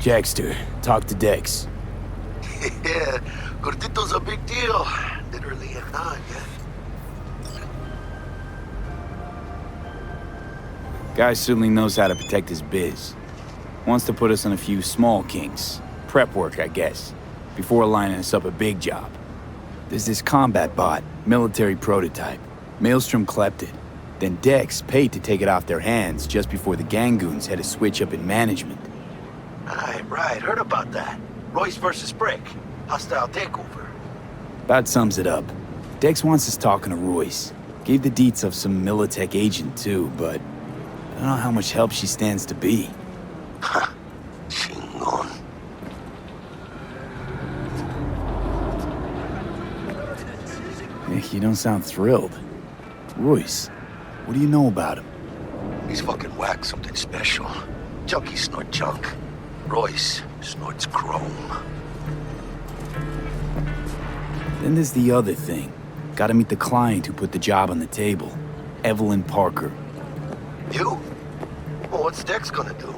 Jackster, talk to Dex. Yeah, Gordito's a big deal. Literally a nod, yeah. Guy certainly knows how to protect his biz. Wants to put us on a few small kinks. Prep work, I guess. Before lining us up a big job. There's this combat bot, military prototype. Maelstrom clept it. Then Dex paid to take it off their hands just before the Gangoons had a switch up in management. Right, heard about that. Royce versus Brick. Hostile takeover. About sums it up. Dex wants us talking to Royce. Gave the deets of some Militech agent too, but I don't know how much help she stands to be. Ha. Chingon. You don't sound thrilled. Royce, what do you know about him? He's fucking whack, something special. Junkies snort junk. Royce snorts chrome. Then there's the other thing. Gotta meet the client who put the job on the table. Evelyn Parker. You? Well, what's Dex gonna do?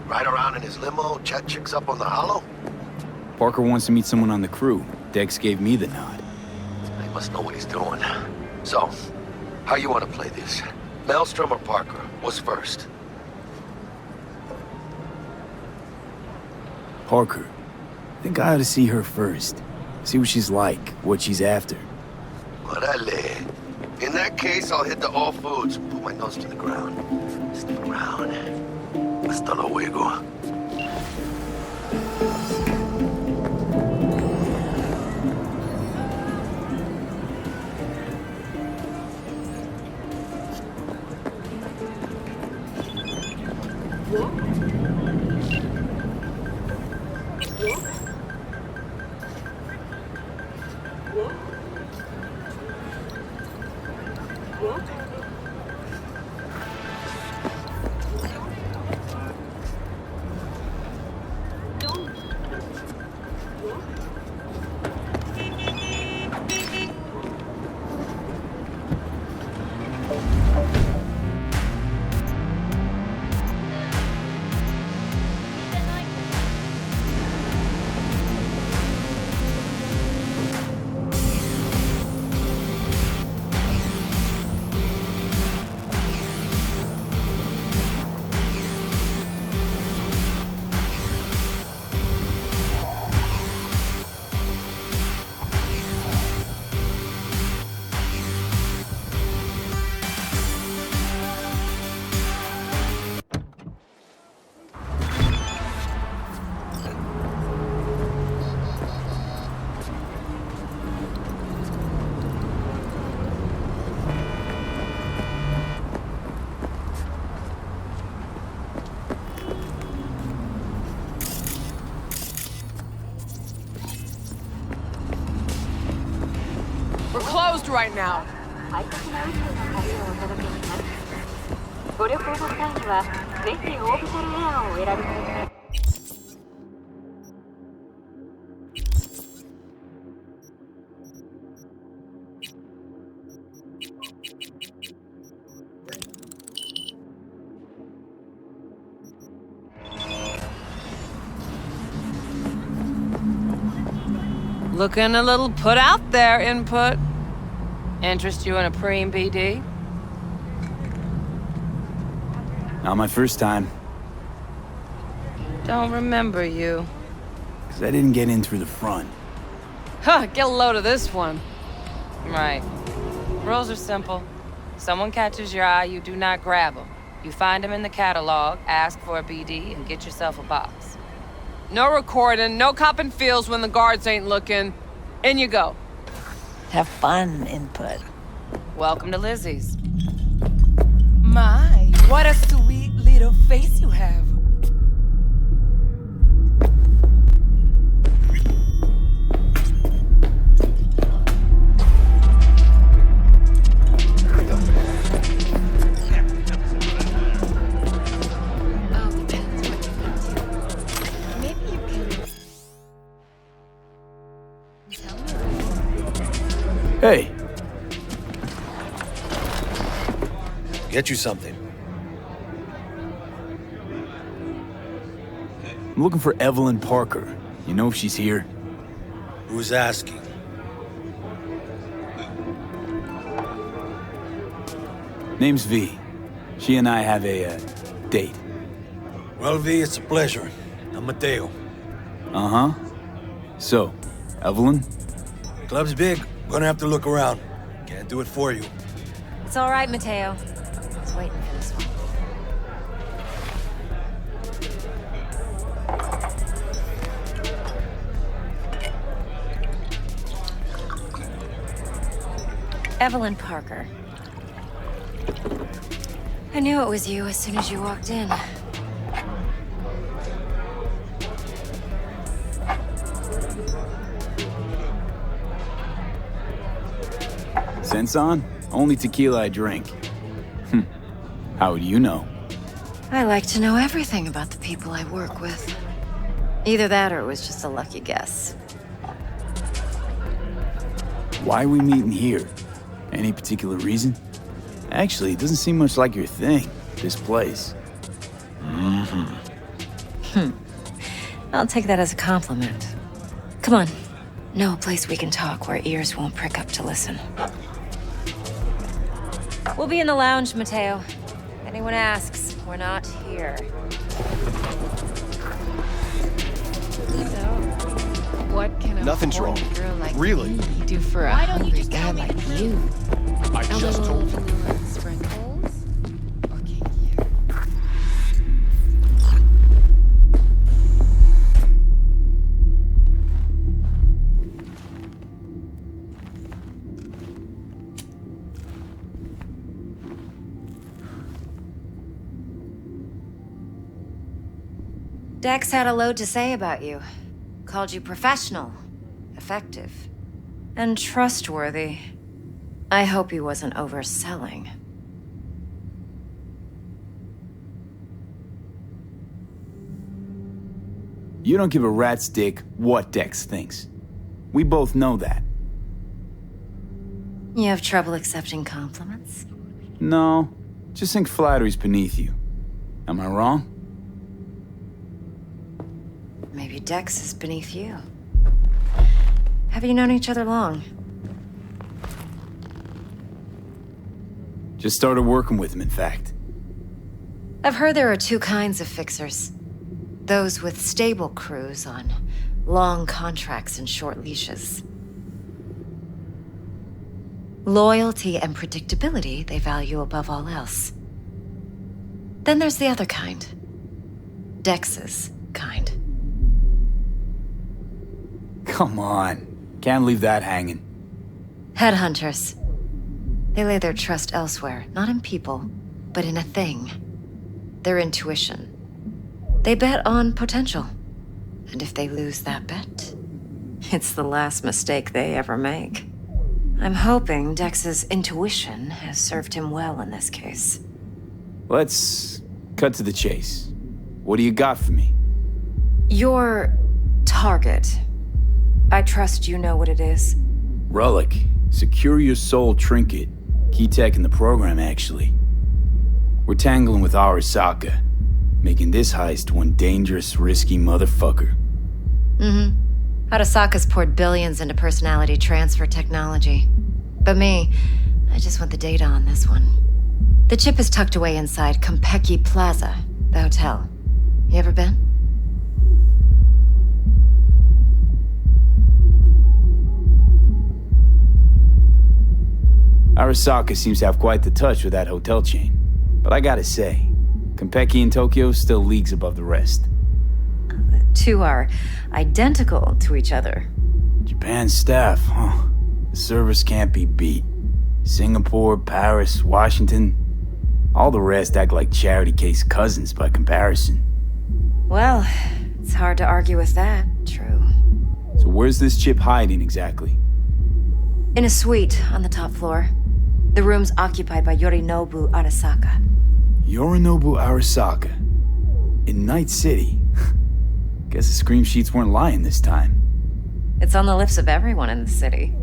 Ride around in his limo, chat chicks up on the hollow? Parker wants to meet someone on the crew. Dex gave me the nod. He must know what he's doing. So, how you want to play this? Maelstrom or Parker? What's first? Parker. I think I ought to see her first. See what she's like, what she's after. Orale. In that case, I'll hit the all foods. Put my nose to the ground. Step around. Hasta luego. We're closed right now. 快速な宇宙の旅をお届けします。ご旅行の際には、ぜひオービタルエアをお選びください。Looking a little put out there, Input. Interest you in a preem BD? Not my first time. Don't remember you. 'Cause I didn't get in through the front. Huh, get a load of this one. Right. Rules are simple. Someone catches your eye, you do not grab them. You find them in the catalog, ask for a BD, and get yourself a box. No recording, no copping feels when the guards ain't looking. In you go. Have fun, Input. Welcome to Lizzie's. My, what a sweet little face you have. Hey, Get you something. I'm looking for Evelyn Parker. You know if she's here? Who's asking? Name's V. She and I have a, date. Well, V, it's a pleasure. I'm Mateo. Uh-huh. So, Evelyn? Club's big. Gonna have to look around. Can't do it for you. It's all right, Mateo. I was waiting for this one. Evelyn Parker. I knew it was you as soon as you walked in. Sense on? Only tequila I drink. How would you know? I like to know everything about the people I work with. Either that or it was just a lucky guess. Why are we meeting here? Any particular reason? Actually, it doesn't seem much like your thing, this place. I'll take that as a compliment. Come on. Know a place we can talk where ears won't prick up to listen. We'll be in the lounge, Mateo. If anyone asks, we're not here. So, what can a Nothing's horny wrong. girl like Really? me do for a hungry guy like you? I A just little told you. vanilla and sprinkles? Or kinkier? Dex had a load to say about you. Called you professional, effective, and trustworthy. I hope he wasn't overselling. You don't give a rat's dick what Dex thinks. We both know that. You have trouble accepting compliments? No, just think flattery's beneath you. Am I wrong? Maybe Dex is beneath you. Have you known each other long? Just started working with him, in fact. I've heard there are two kinds of fixers. Those with stable crews on long contracts and short leashes. Loyalty and predictability they value above all else. Then there's the other kind. Dex's kind. Come on. Can't leave that hanging. Headhunters. They lay their trust elsewhere, not in people, but in a thing. Their intuition. They bet on potential. And if they lose that bet, it's the last mistake they ever make. I'm hoping Dex's intuition has served him well in this case. Let's cut to the chase. What do you got for me? Your target. I trust you know what it is. Relic. Secure your soul trinket. Key tech in the program, actually. We're tangling with Arasaka, making this heist one dangerous, risky motherfucker. Arasaka's poured billions into personality transfer technology. But me, I just want the data on this one. The chip is tucked away inside Konpeki Plaza, the hotel. You ever been? Arasaka seems to have quite the touch with that hotel chain. But I gotta say, Konpeki in Tokyo still leagues above the rest. The two are identical to each other. Japan's staff, huh? The service can't be beat. Singapore, Paris, Washington. All the rest act like charity case cousins by comparison. Well, it's hard to argue with that, true. So where's this chip hiding exactly? In a suite on the top floor. The room's occupied by Yorinobu Arasaka. Yorinobu Arasaka. In Night City. Guess the scream sheets weren't lying this time. It's on the lips of everyone in the city.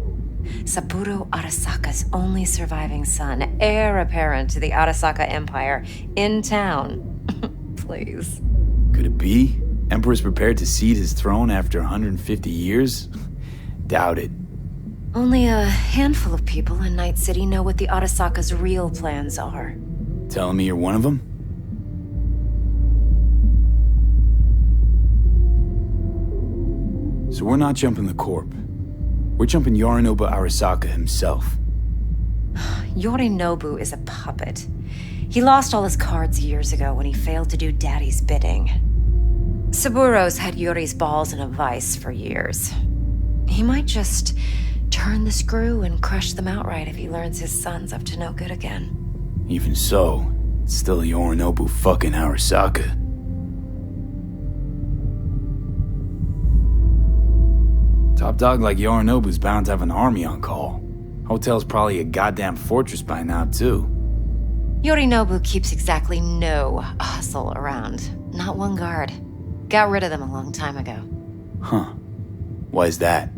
Saburo Arasaka's only surviving son, heir apparent to the Arasaka Empire, in town. Please. Could it be? Emperor's prepared to cede his throne after 150 years? Doubt it. Only a handful of people in Night City know what the Arasaka's real plans are. Telling me you're one of them? So we're not jumping the Corp. We're jumping Yorinobu Arasaka himself. Yorinobu is a puppet. He lost all his cards years ago when he failed to do Daddy's bidding. Saburo's had Yuri's balls in a vice for years. He might just turn the screw and crush them outright if he learns his son's up to no good again. Even so, it's still Yorinobu fucking Arasaka. Top dog like Yorinobu's bound to have an army on call. Hotel's probably a goddamn fortress by now, too. Yorinobu keeps exactly no hustle around. Not one guard. Got rid of them a long time ago. Huh. Why is that?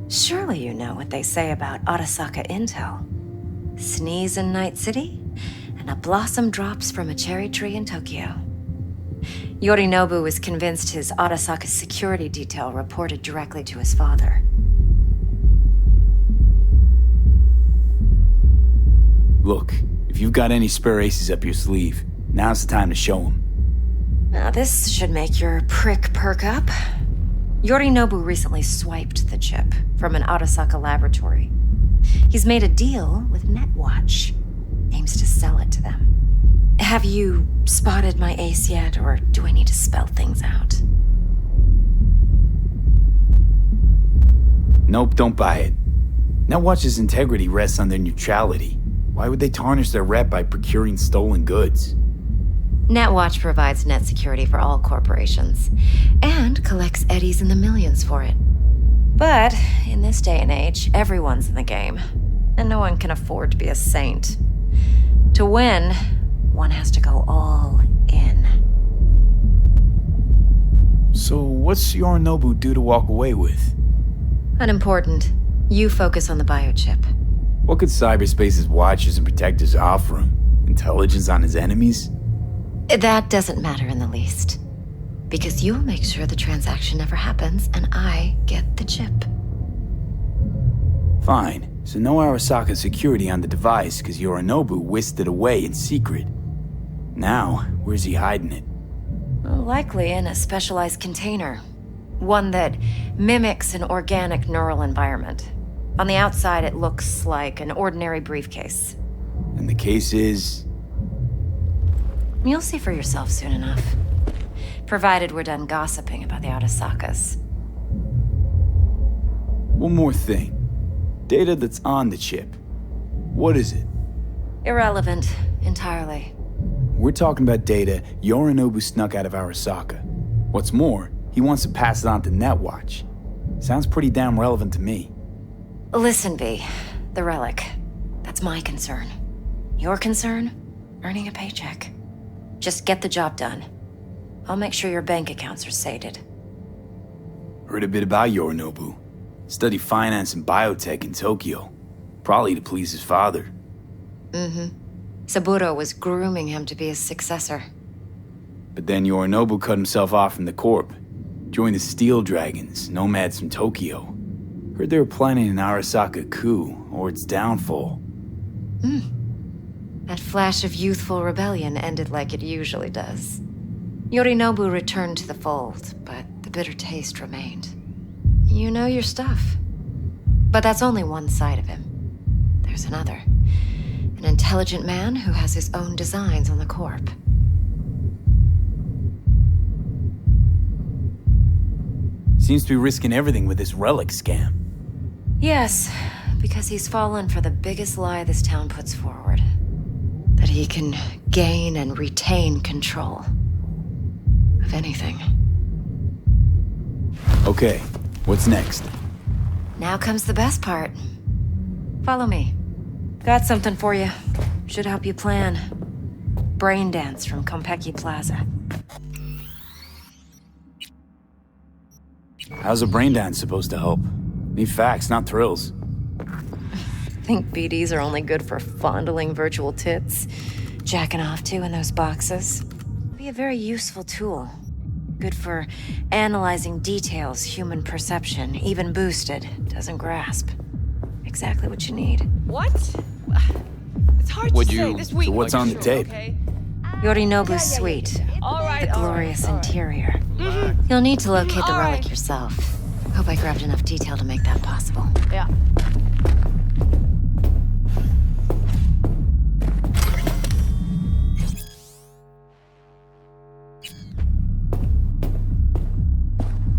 Surely you know what they say about Arasaka intel. Sneeze in Night City, and a blossom drops from a cherry tree in Tokyo. Yorinobu was convinced his Arasaka's security detail reported directly to his father. Look, if you've got any spare aces up your sleeve, now's the time to show them. Now this should make your prick perk up. Yorinobu recently swiped the chip from an Arasaka laboratory. He's made a deal with Netwatch. Aims to sell it to them. Have you spotted my ace yet, or do I need to spell things out? Nope, don't buy it. Netwatch's integrity rests on their neutrality. Why would they tarnish their rep by procuring stolen goods? Netwatch provides net security for all corporations, and collects eddies in the millions for it. But in this day and age, everyone's in the game, and no one can afford to be a saint. To win, one has to go all in. So what's Yorinobu due to walk away with? Unimportant. You focus on the biochip. What could cyberspace's watchers and protectors offer him? Intelligence on his enemies? That doesn't matter in the least. Because you'll make sure the transaction never happens, and I get the chip. Fine. So no Arasaka security on the device, because Yorinobu whisked it away in secret. Now, where's he hiding it? Likely in a specialized container. One that mimics an organic neural environment. On the outside, it looks like an ordinary briefcase. And the case is... You'll see for yourself soon enough. Provided we're done gossiping about the Arasakas. One more thing. Data that's on the chip. What is it? Irrelevant, entirely. We're talking about data Yorinobu snuck out of Arasaka. What's more, he wants to pass it on to Netwatch. Sounds pretty damn relevant to me. Listen, V. The relic. That's my concern. Your concern? Earning a paycheck. Just get the job done. I'll make sure your bank accounts are sated. Heard a bit about Yorinobu. Studied finance and biotech in Tokyo. Probably to please his father. Mm-hmm. Saburo was grooming him to be his successor. But then Yorinobu cut himself off from the Corp. Joined the Steel Dragons, nomads from Tokyo. Heard they were planning an Arasaka coup, or its downfall. That flash of youthful rebellion ended like it usually does. Yorinobu returned to the fold, but the bitter taste remained. You know your stuff. But that's only one side of him. There's another. An intelligent man who has his own designs on the Corp. Seems to be risking everything with this relic scam. Yes, because he's fallen for the biggest lie this town puts forward. That he can gain and retain control of anything. Okay, what's next? Now comes the best part. Follow me. Got something for you. Should help you plan. Brain dance from Konpeki Plaza. How's a brain dance supposed to help? Need facts, not thrills. Think BDs are only good for fondling virtual tits? Jacking off to in those boxes? Be a very useful tool. Good for analyzing details human perception, even boosted, doesn't grasp. Exactly what you need. What? It's hard Would to say you- this week. so what's on the tape? Okay? Yorinobu's suite. All right, The all right, glorious all right. interior. You'll need to locate the all relic right. yourself. Hope I grabbed enough detail to make that possible. Yeah.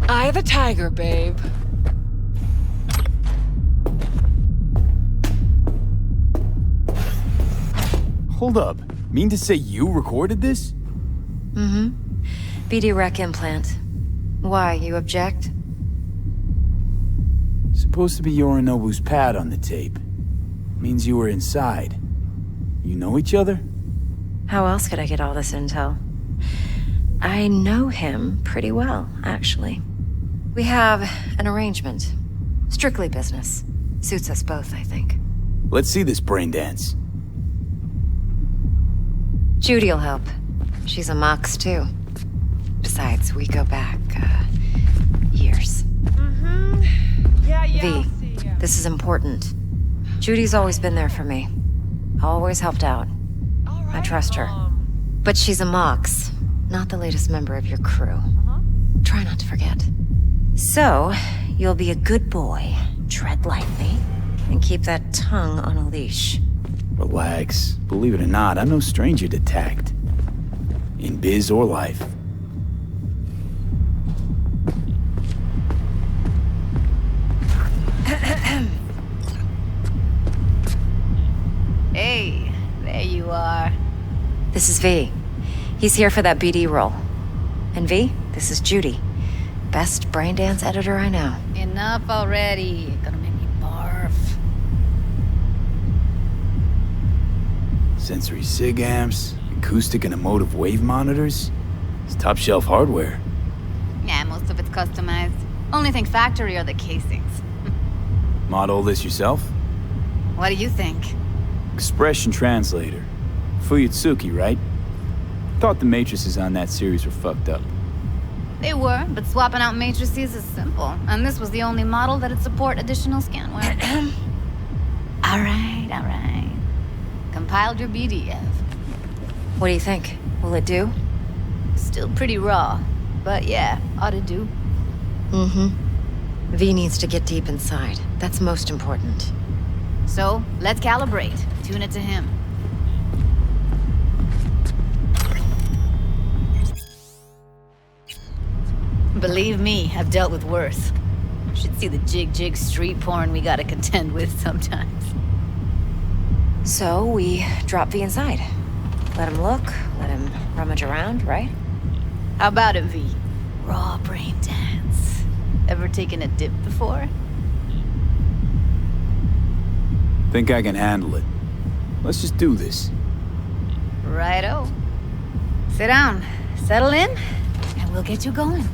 Eye of the tiger, babe. Hold up. Mean to say you recorded this? BD rec implant. Why, you object? Supposed to be Yorinobu's pad on the tape. Means you were inside. You know each other? How else could I get all this intel? I know him pretty well, actually. We have an arrangement. Strictly business. Suits us both, I think. Let's see this brain dance. Judy'll help. She's a Mox, too. Besides, we go back, years. Yeah, V, I'll see ya. this is important. Judy's always been there for me. Always helped out. All right, I trust her. But she's a Mox, not the latest member of your crew. Try not to forget. So, you'll be a good boy, tread lightly, and keep that tongue on a leash. Relax. Believe it or not, I'm no stranger to tact. In biz or life. Hey, there you are. This is V. He's here for that BD role. And V, this is Judy. Best brain dance editor I know. Enough already. Gonna make me barf. Sensory sig amps, acoustic and emotive wave monitors. It's top shelf hardware. Yeah, most of it's customized. Only thing factory are the casings. Model this yourself? What do you think? Expression translator. Fuyutsuki, right? Thought the matrices on that series were fucked up. They were, but swapping out matrices is simple. And this was the only model that'd support additional scanware. Alright. Compiled your BDF. What do you think? Will it do? Still pretty raw. But yeah, ought to do. V needs to get deep inside. That's most important. So, let's calibrate. Tune it to him. Believe me, I've dealt with worse. Should see the jig street porn we gotta contend with sometimes. So, we drop V inside. Let him look, let him rummage around, right? How about it, V? Raw brain dance. Ever taken a dip before? Think I can handle it. Let's just do this. Righto. Sit down, settle in, and we'll get you going.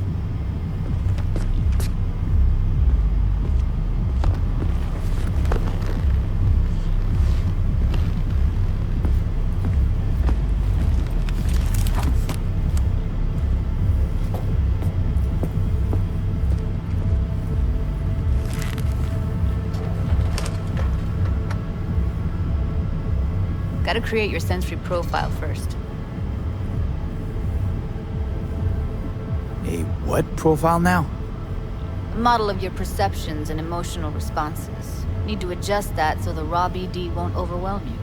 Gotta create your sensory profile first. A what profile now? A model of your perceptions and emotional responses. Need to adjust that so the raw BD won't overwhelm you.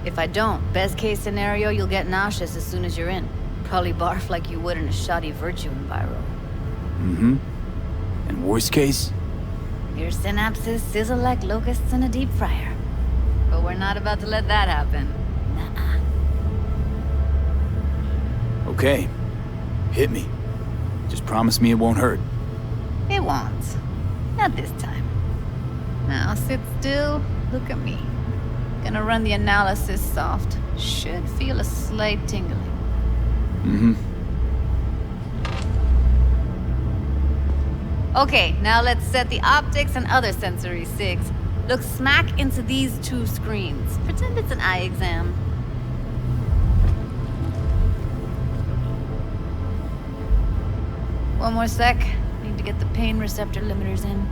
If I don't, best case scenario, you'll get nauseous as soon as you're in. Probably barf like you would in a shoddy Virtue enviro. And worst case? Your synapses sizzle like locusts in a deep fryer. But we're not about to let that happen. Nuh-uh. Okay. Hit me. Just promise me it won't hurt. It won't. Not this time. Now sit still, look at me. Gonna run the analysis soft. Should feel a slight tingling. Okay, now let's set the optics and other sensory sigs. Look smack into these two screens. Pretend it's an eye exam. One more sec. Need to get the pain receptor limiters in.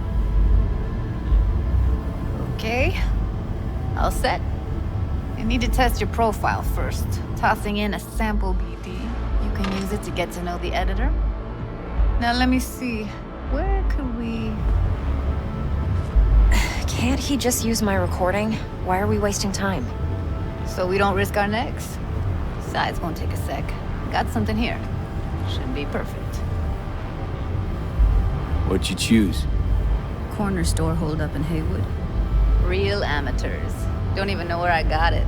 Okay. All set. You need to test your profile first. Tossing in a sample BD. You can use it to get to know the editor. Now let me see. Where could we... Can't he just use my recording? Why are we wasting time? So we don't risk our necks. Besides, won't take a sec. Got something here. Should be perfect. What'd you choose? Corner store holdup in Haywood. Real amateurs. Don't even know where I got it.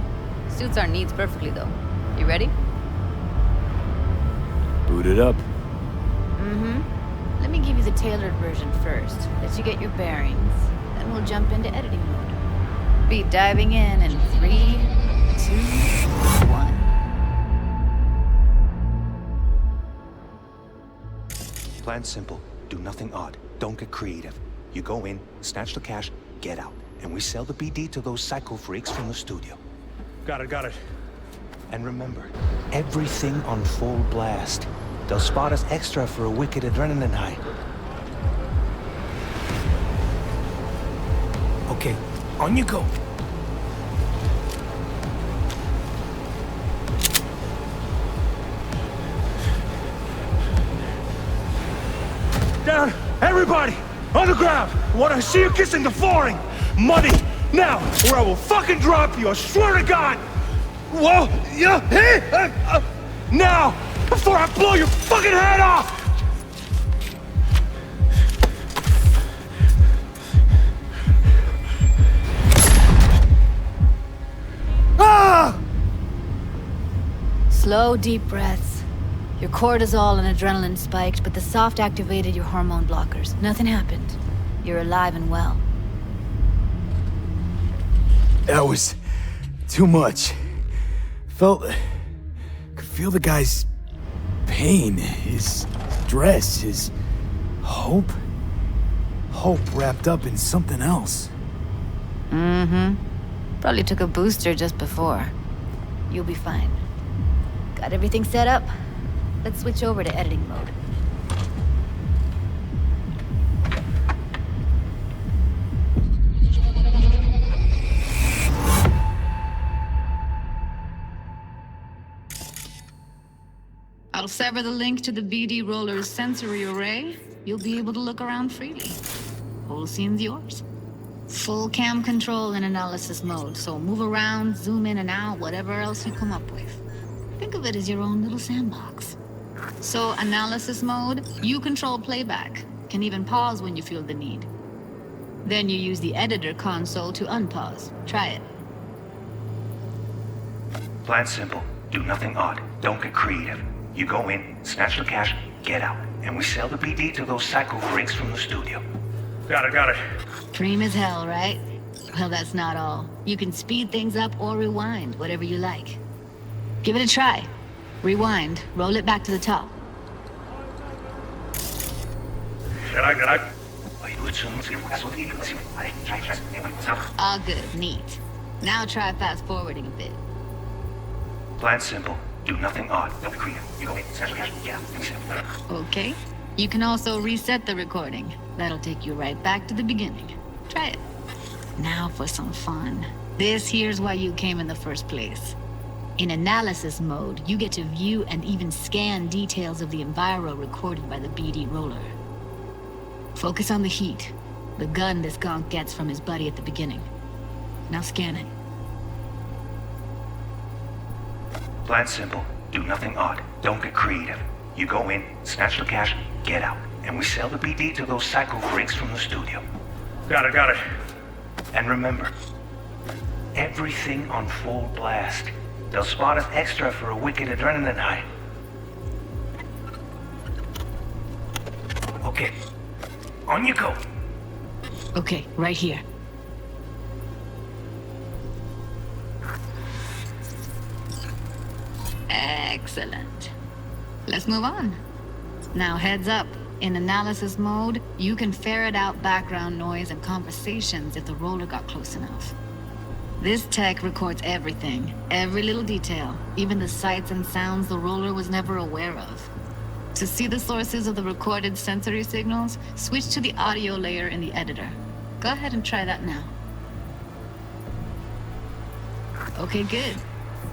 Suits our needs perfectly, though. You ready? Boot it up. Let me give you the tailored version first. Let you get your bearings. Then we'll jump into editing mode. Be diving in 3, 2, 1. Plan simple. Do nothing odd. Don't get creative. You go in, snatch the cash, get out. And we sell the BD to those psycho freaks from the studio. Got it. And remember, everything on full blast. They'll spot us extra for a wicked adrenaline high. Okay, on you go. Down! Everybody! On the ground! I want to see you kissing the flooring! Money! Now! Or I will fucking drop you! I swear to God! Whoa! Yeah! Hey! Now! Before I blow your fucking head off! Ah! Slow, deep breaths. Your cortisol and adrenaline spiked, but the soft activated your hormone blockers. Nothing happened. You're alive and well. That was too much. Could feel the guy's pain, his stress, his hope. Hope wrapped up in something else. Probably took a booster just before. You'll be fine. Got everything set up? Let's switch over to editing mode. I'll sever the link to the BD roller's sensory array. You'll be able to look around freely. Whole scene's yours. Full cam control in analysis mode, so move around, zoom in and out, whatever else you come up with. Think of it as your own little sandbox. So, analysis mode, you control playback. Can even pause when you feel the need. Then you use the editor console to unpause. Try it. Plan simple. Do nothing odd. Don't get creative. You go in, snatch the cash, get out. And we sell the BD to those psycho freaks from the studio. Got it. Dream as hell, right? Well, that's not all. You can speed things up or rewind, whatever you like. Give it a try. Rewind, roll it back to the top. All good, neat. Now try fast forwarding a bit. Plan simple. Do nothing odd. Don't be creative. You go in, snatch the cash, get out. And we sell it. Okay. You can also reset the recording. That'll take you right back to the beginning. Try it. Now for some fun. This here's why you came in the first place. In analysis mode, you get to view and even scan details of the enviro recorded by the BD roller. Focus on the heat, the gun this gonk gets from his buddy at the beginning. Now scan it. Plan simple. Do nothing odd. Don't get creative. You go in, snatch the cash, get out. And we sell the BD to those psycho freaks from the studio. Got it. And remember, everything on full blast. They'll spot us extra for a wicked adrenaline high. Okay, on you go. Okay, right here. Excellent. Let's move on. Now heads up. In analysis mode, you can ferret out background noise and conversations if the roller got close enough. This tech records everything, every little detail, even the sights and sounds the roller was never aware of. To see the sources of the recorded sensory signals, switch to the audio layer in the editor. Go ahead and try that now. Okay, good.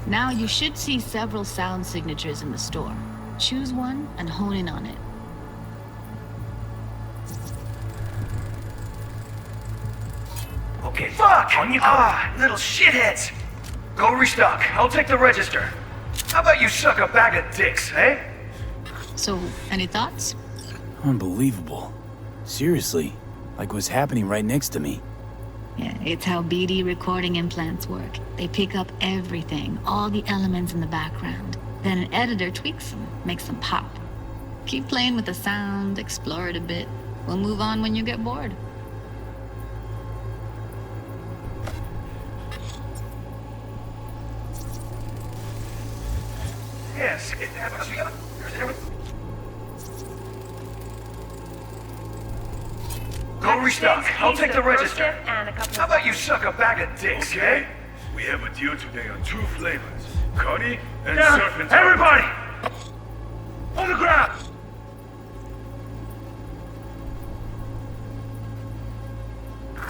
Now you should see several sound signatures in the store. Choose one and hone in on it. Okay, fuck! On you go. Little shitheads! Go restock. I'll take the register. How about you suck a bag of dicks, eh? So, any thoughts? Unbelievable. Seriously, like what's happening right next to me. Yeah, it's how BD recording implants work. They pick up everything, all the elements in the background. Then an editor tweaks them, makes them pop. Keep playing with the sound, explore it a bit. We'll move on when you get bored. Yes. Go restock. I'll take the register. How about you suck a bag of dicks, Okay. eh? We have a deal today on 2 flavors. Cuddy and surf and turf. Everybody! On the ground!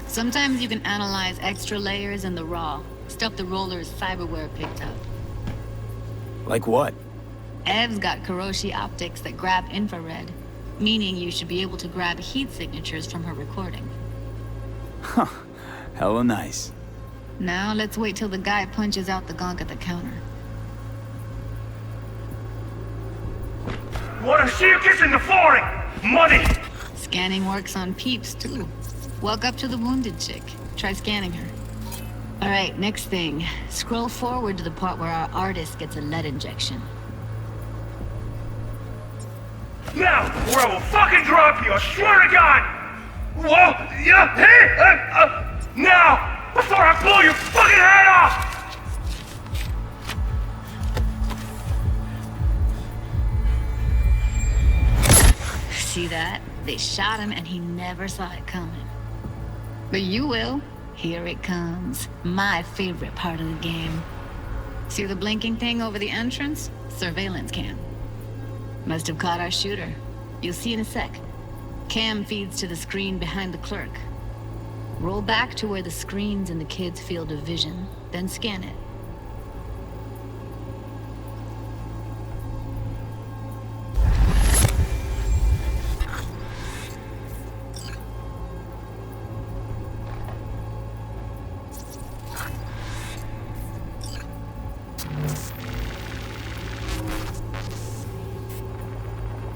Sometimes you can analyze extra layers in the raw, stuff the roller's cyberware picked up. Like what? Ev's got Kiroshi optics that grab infrared, meaning you should be able to grab heat signatures from her recording. Huh. Hella nice. Now let's wait till the guy punches out the gonk at the counter. Wanna see you kissing the flooring! Money! Scanning works on peeps, too. Walk up to the wounded chick. Try scanning her. Alright, next thing. Scroll forward to the part where our artist gets a lead injection. Now, or I will fucking drop you, I swear to God! Whoa! Yeah! Hey! Now! Before I blow your fucking head off! See that? They shot him and he never saw it coming. But you will. Here it comes. My favorite part of the game. See the blinking thing over the entrance? Surveillance cam. Must have caught our shooter. You'll see in a sec. Cam feeds to the screen behind the clerk. Roll back to where the screen's in the kid's field of vision, then scan it.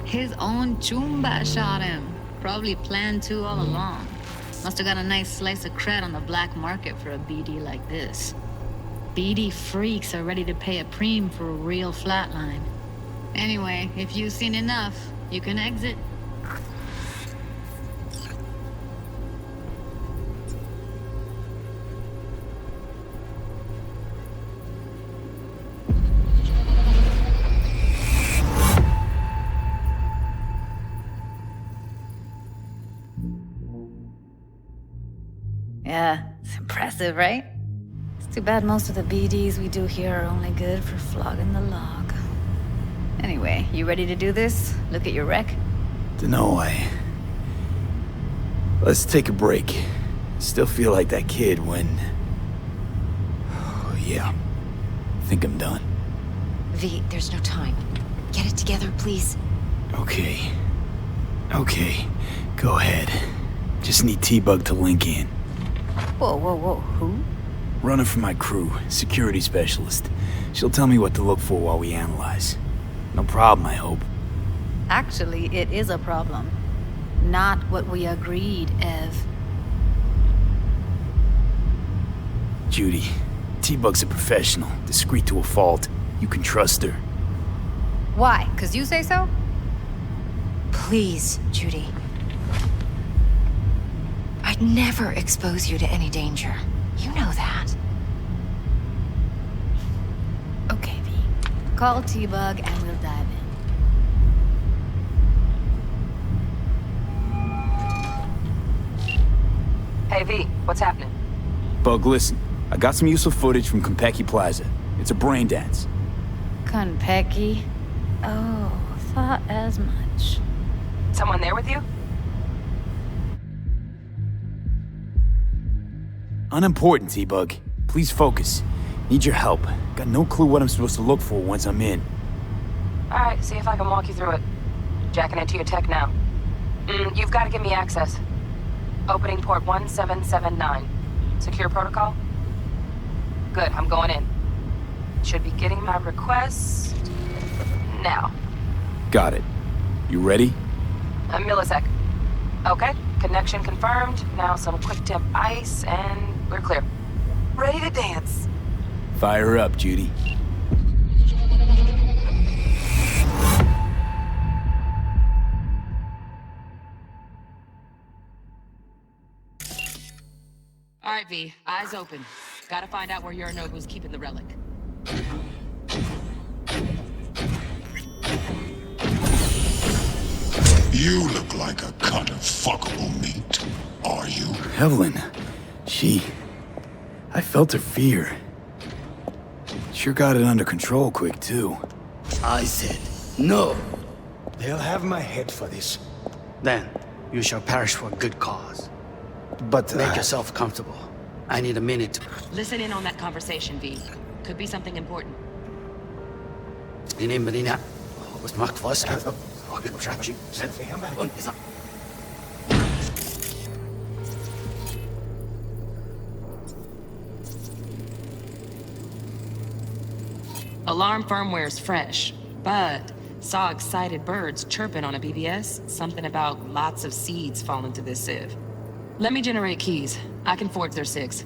His own Chumba shot him. Probably planned to all along. Must have got a nice slice of cred on the black market for a BD like this. BD freaks are ready to pay a preem for a real flatline. Anyway, if you've seen enough, you can exit. Yeah, it's impressive, right? It's too bad most of the BDs we do here are only good for flogging the log. Anyway, you ready to do this? Look at your wreck? Dunno, Let's take a break. Still feel like that kid when... Oh, yeah. Think I'm done. V, there's no time. Get it together, please. Okay. Okay. Go ahead. Just need T-Bug to link in. Whoa, whoa, whoa, who? Runner for my crew, security specialist. She'll tell me what to look for while we analyze. No problem, I hope. Actually, it is a problem. Not what we agreed, Ev. Judy, T-Bug's a professional, discreet to a fault. You can trust her. Why? 'Cause you say so? Please, Judy. I'd never expose you to any danger. You know that. Okay, V. Call T-Bug and we'll dive in. Hey, V, what's happening? Bug, listen. I got some useful footage from Konpeki Plaza. It's a brain dance. Konpeki? Oh, thought as much. Someone there with you? Unimportant, T-Bug. Please focus. Need your help. Got no clue what I'm supposed to look for once I'm in. Alright, see if I can walk you through it. Jacking into your tech now. You've got to give me access. Opening port 1779. Secure protocol? Good, I'm going in. Should be getting my request now. Got it. You ready? A millisec. Okay, connection confirmed. Now some quick tip ice, and we're clear. Ready to dance. Fire up, Judy. Alright, V, eyes open. Gotta find out where Yorinobu's keeping the relic. You look like a cut of fuckable meat, are you? Evelyn, I felt her fear. Sure got it under control quick, too. I said, no. They'll have my head for this. Then, you shall perish for a good cause. But, Make yourself comfortable. I need a minute to... Listen in on that conversation, V. Could be something important. Inimbedina. Was macht was? Alarm firmware's fresh, but saw excited birds chirping on a BBS. Something about lots of seeds falling to this sieve. Let me generate keys. I can forge their SIGs.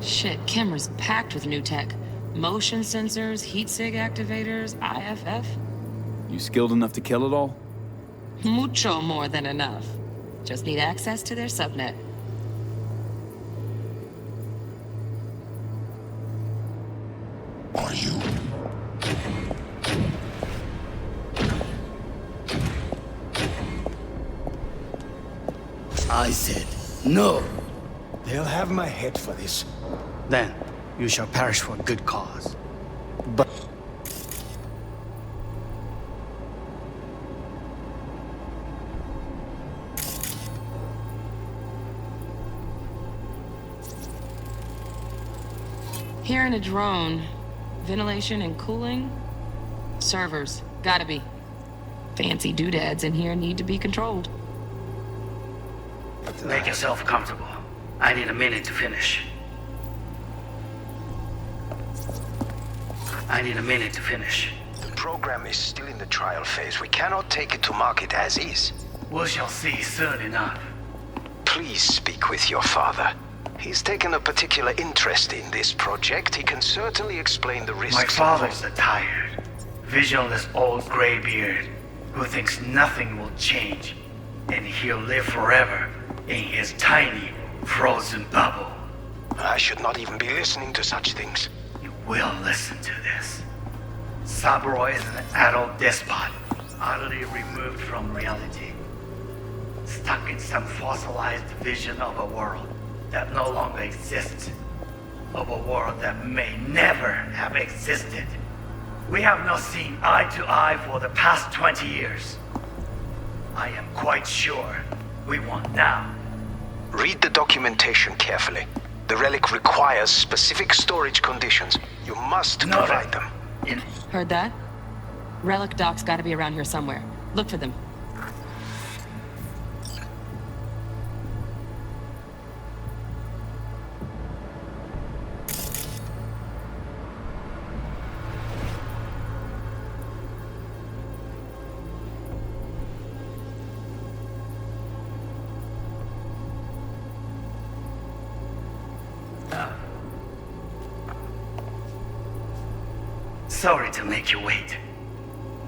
Shit, camera's packed with new tech. Motion sensors, heat sig activators, IFF. You skilled enough to kill it all? Mucho more than enough. Just need access to their subnet. Are you? I said, no. They'll have my head for this. Then, you shall perish for a good cause. But... Hearing a drone. Ventilation and cooling? Servers. Gotta be. Fancy doodads in here need to be controlled. Make yourself comfortable. I need a minute to finish. The program is still in the trial phase. We cannot take it to market as is. We shall see soon enough. Please speak with your father. He's taken a particular interest in this project. He can certainly explain the risks. My father's a tired, visionless old graybeard who thinks nothing will change, and he'll live forever in his tiny, frozen bubble. I should not even be listening to such things. You will listen to this. Saburo is an adult despot, utterly removed from reality. Stuck in some fossilized vision of a world that no longer exists. Of a world that may never have existed. We have not seen eye to eye for the past 20 years. I am quite sure we won't now. Read the documentation carefully. The relic requires specific storage conditions. You must provide them. Heard that? Relic docs gotta be around here somewhere. Look for them. Sorry to make you wait.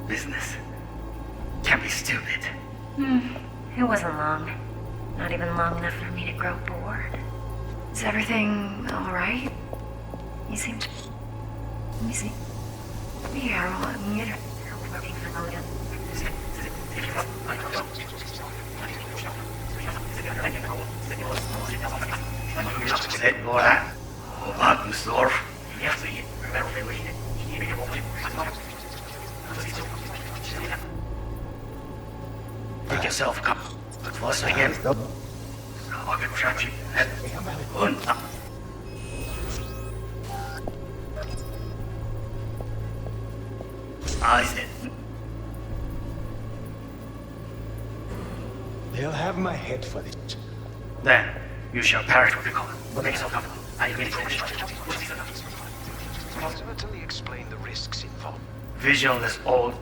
Business can be stupid. It wasn't long. Not even long enough for me to grow bored. Is everything alright? You seem... Let me see. Yeah, well, you're working for Logan. Zet Goran, Obagusdorf, Make yourself come. Once again. I said. They'll have my head for this. Then you shall perish with the cause. Make yourself comfortable. I really Ultimately explain the risks involved. Visionless old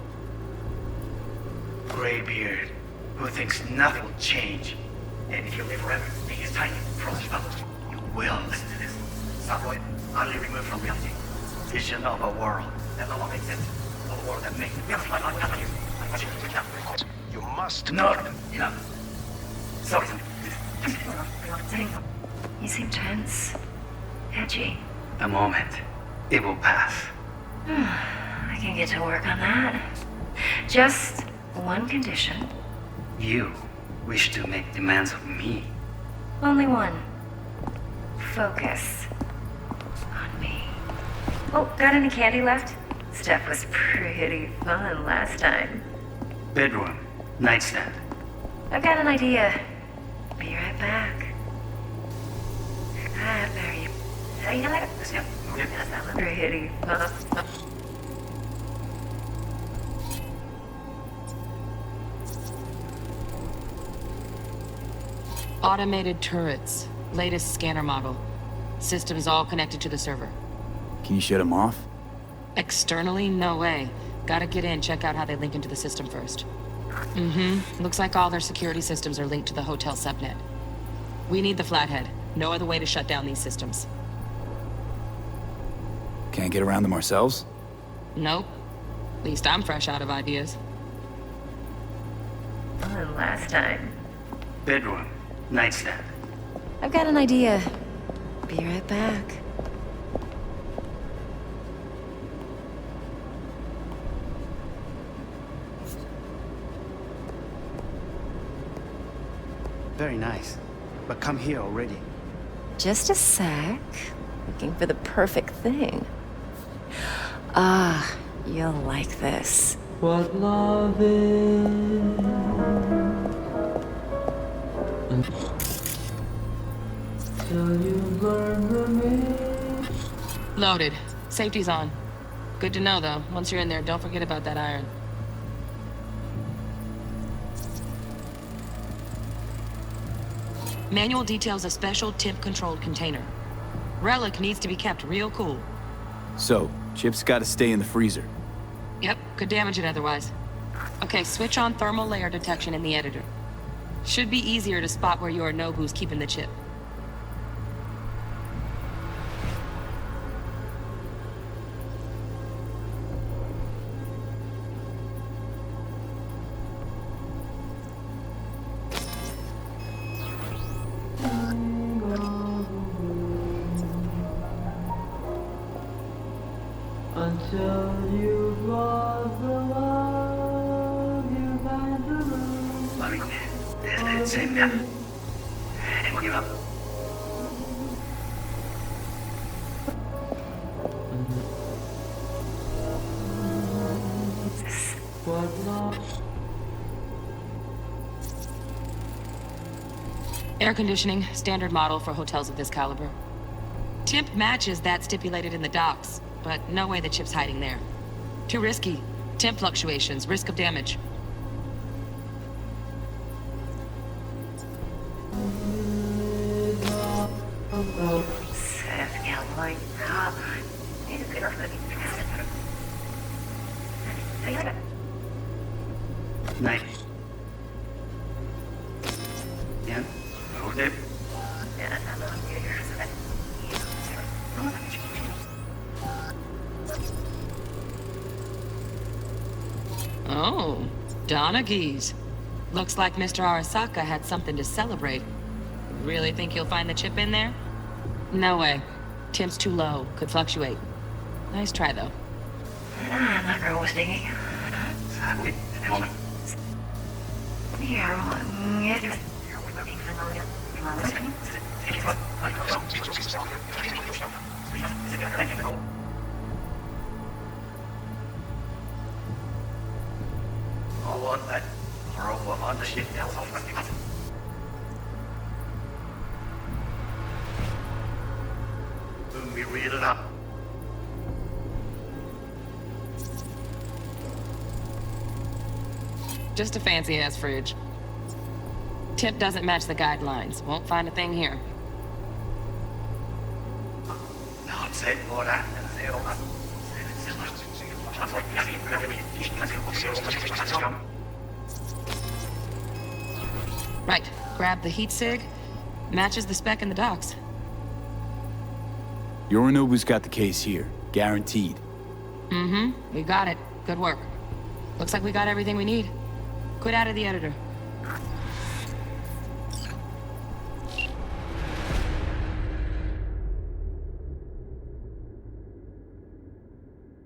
graybeard who thinks nothing will change. And if you live forever, being as tiny, frozen bubble, you will listen to this. Subway, utterly removed from reality. Vision of a world that no longer exists. A world that makes reality like nothing. You must. No, enough. Sorry. You seem tense. Edgy. A moment. It will pass. I can get to work on that. Just one condition. You wish to make demands of me. Only one. Focus on me. Oh, got any candy left? Stuff was pretty fun last time. Bedroom. Nightstand. I've got an idea. Be right back. There you. You know what? That was pretty fun. Automated turrets. Latest scanner model. Systems all connected to the server. Can you shut them off? Externally, no way. Gotta get in, check out how they link into the system first. Looks like all their security systems are linked to the hotel subnet. We need the flathead. No other way to shut down these systems. Can't get around them ourselves? Nope. At least I'm fresh out of ideas. Fun last time. Bedroom. Nightstand. I've got an idea. Be right back. Very nice. But come here already. Just a sec. Looking for the perfect thing. Ah, you'll like this. What love is. Till you learn me. Loaded. Safety's on. Good to know, though. Once you're in there, don't forget about that iron. Manual details a special temp-controlled container. Relic needs to be kept real cool. So, chips gotta stay in the freezer. Yep, could damage it otherwise. Okay, switch on thermal layer detection in the editor. Should be easier to spot where Yorinobu's keeping the chip. Until you've lost the love you've had to lose. Same, yeah. And when you're up. What love? Air conditioning, standard model for hotels of this caliber. Temp matches that stipulated in the docs, but no way the chip's hiding there. Too risky. Temp fluctuations, risk of damage. Night. Yeah. Hold it. Oh, Donaghys. Looks like Mr. Arasaka had something to celebrate. Really think you'll find the chip in there? No way. Temp's too low. Could fluctuate. Nice try, though. That girl was digging. We read it up. Just a fancy-ass fridge. Tip doesn't match the guidelines. Won't find a thing here. Right. Grab the heat sig. Matches the spec in the docks. Yorinobu's got the case here. Guaranteed. Mm-hmm. We got it. Good work. Looks like we got everything we need. Quit out of the editor.